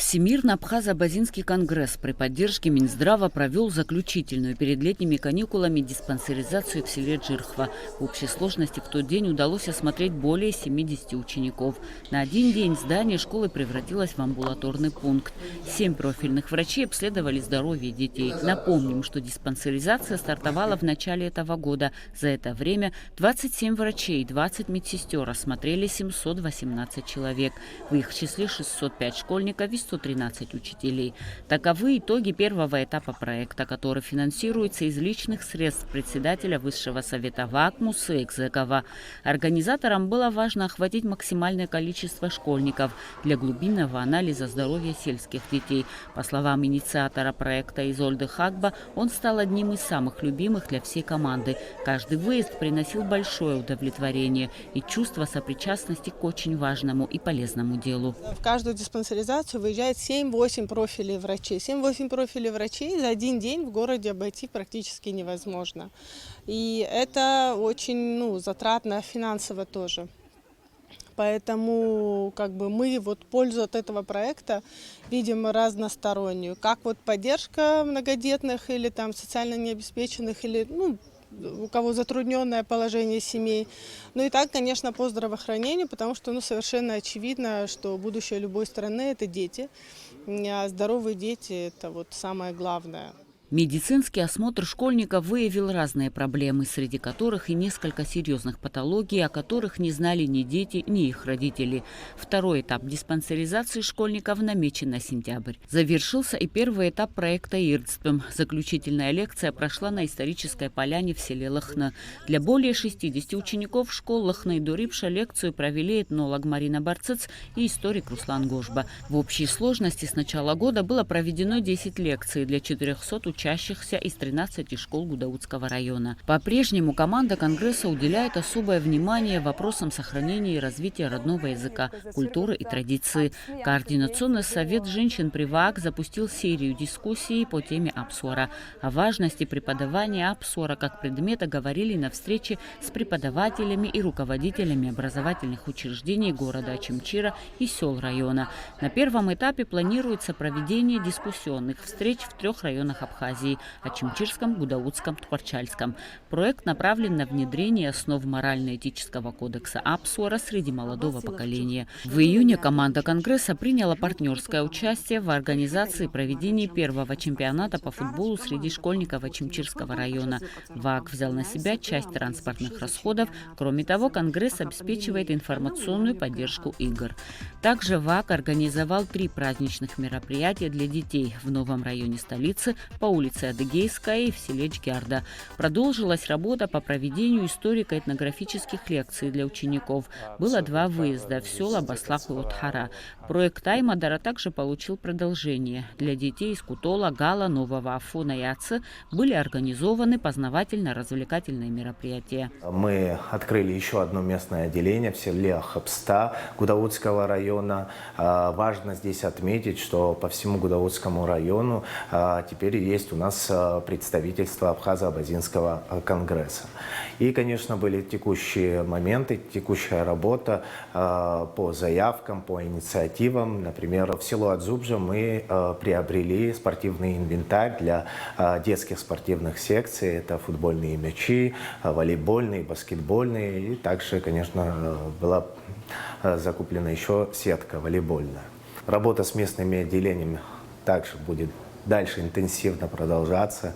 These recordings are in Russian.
Всемирный абхазо-абазинский конгресс при поддержке Минздрава провел заключительную перед летними каникулами диспансеризацию в селе Джирхва. В общей сложности в тот день удалось осмотреть более 70 учеников. На один день здание школы превратилось в амбулаторный пункт. 7 профильных врачей обследовали здоровье детей. Напомним, что диспансеризация стартовала в начале этого года. За это время 27 врачей и 20 медсестер осмотрели 718 человек. В их числе 605 школьников и 113 учителей. Таковы итоги первого этапа проекта, который финансируется из личных средств председателя Высшего совета ВАК Мусы Экзекова. Организаторам было важно охватить максимальное количество школьников для глубинного анализа здоровья сельских детей. По словам инициатора проекта Изольды Хагба, он стал одним из самых любимых для всей команды. Каждый выезд приносил большое удовлетворение и чувство сопричастности к очень важному и полезному делу. В каждую диспансеризацию выезжает 7-8 профилей врачей. 7-8 профилей врачей за один день в городе обойти практически невозможно. И это очень затратно финансово тоже. Поэтому мы пользу от этого проекта видим разностороннюю. Как поддержка многодетных или социально необеспеченных, или у кого затрудненное положение семей. Ну и так, конечно, по здравоохранению, потому что совершенно очевидно, что будущее любой страны – это дети, а здоровые дети – это самое главное. Медицинский осмотр школьников выявил разные проблемы, среди которых и несколько серьезных патологий, о которых не знали ни дети, ни их родители. Второй этап диспансеризации школьников намечен на сентябрь. Завершился и первый этап проекта «Ирдстом». Заключительная лекция прошла на исторической поляне в селе Лахна. Для более 60 учеников школ Лахны и Дурипша лекцию провели этнолог Марина Барцец и историк Руслан Гожба. В общей сложности с начала года было проведено 10 лекций для 400 учащихся из 13 школ Гудаутского района. По-прежнему команда Конгресса уделяет особое внимание вопросам сохранения и развития родного языка, культуры и традиции. Координационный совет женщин при ВАК запустил серию дискуссий по теме Апсуара. О важности преподавания Апсуара как предмета говорили на встрече с преподавателями и руководителями образовательных учреждений города Очимчира и сел района. На первом этапе планируется проведение дискуссионных встреч в 3 районах Абхазии – Очимчирском, Гудаутском, Тхварчальском. Проект направлен на внедрение основ морально-этического кодекса Апсуара среди молодого поколения. В июне команда Конгресса приняла партнерское участие в организации и проведении первого чемпионата по футболу среди школьников Очимчирского района. ВАК взял на себя часть транспортных расходов. Кроме того, Конгресс обеспечивает информационную поддержку игр. Также ВАК организовал 3 праздничных мероприятия для детей в новом районе столицы по улице Адыгейская и в селе Чгярда. Продолжилась работа по проведению историко-этнографических лекций для учеников. Было 2 выезда в села Баслах и Утхара. Проект Аймадара также получил продолжение. Для детей из Кутола, Гала, Нового Афона и Аци были организованы познавательно-развлекательные мероприятия. Мы открыли еще одно местное отделение в селе Хапста Гудаутского района. Важно здесь отметить, что по всему Гудаутскому району теперь есть у нас представительство Абхазо-Абазинского конгресса. И, конечно, были текущие моменты, текущая работа по заявкам, по инициативам. Например, в село Адзубжа мы приобрели спортивный инвентарь для детских спортивных секций. Это футбольные мячи, волейбольные, баскетбольные. И также, конечно, была закуплена еще сетка волейбольная. Работа с местными отделениями также будет дальше интенсивно продолжаться.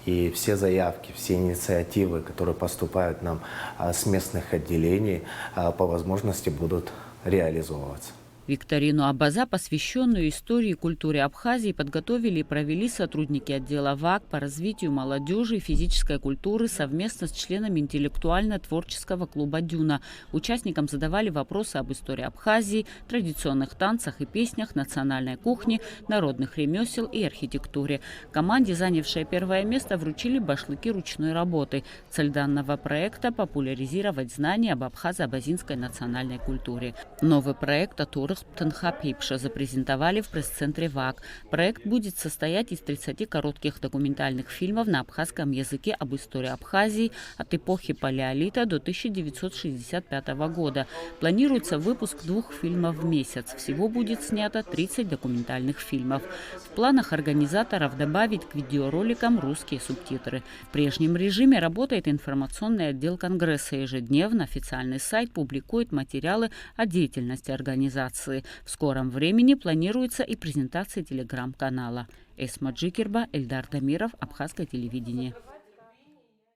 И все заявки, все инициативы, которые поступают нам с местных отделений, по возможности будут реализовываться. Викторину Абаза, посвященную истории и культуре Абхазии, подготовили и провели сотрудники отдела ВАК по развитию молодежи и физической культуры совместно с членами интеллектуально-творческого клуба «Дюна». Участникам задавали вопросы об истории Абхазии, традиционных танцах и песнях, национальной кухне, народных ремесел и архитектуре. Команде, занявшей первое место, вручили башлыки ручной работы. Цель данного проекта – популяризировать знания об абхазо-абазинской национальной культуре. Новый проект «Атурых» Тенхапипша запрезентовали в пресс-центре ВАК. Проект будет состоять из 30 коротких документальных фильмов на абхазском языке об истории Абхазии от эпохи Палеолита до 1965 года. Планируется выпуск 2 фильмов в месяц. Всего будет снято 30 документальных фильмов. В планах организаторов добавить к видеороликам русские субтитры. В прежнем режиме работает информационный отдел Конгресса. Ежедневно официальный сайт публикует материалы о деятельности организации. В скором времени планируется и презентация телеграм-канала. Эсма Джикерба, Эльдар Дамиров, Абхазское телевидение.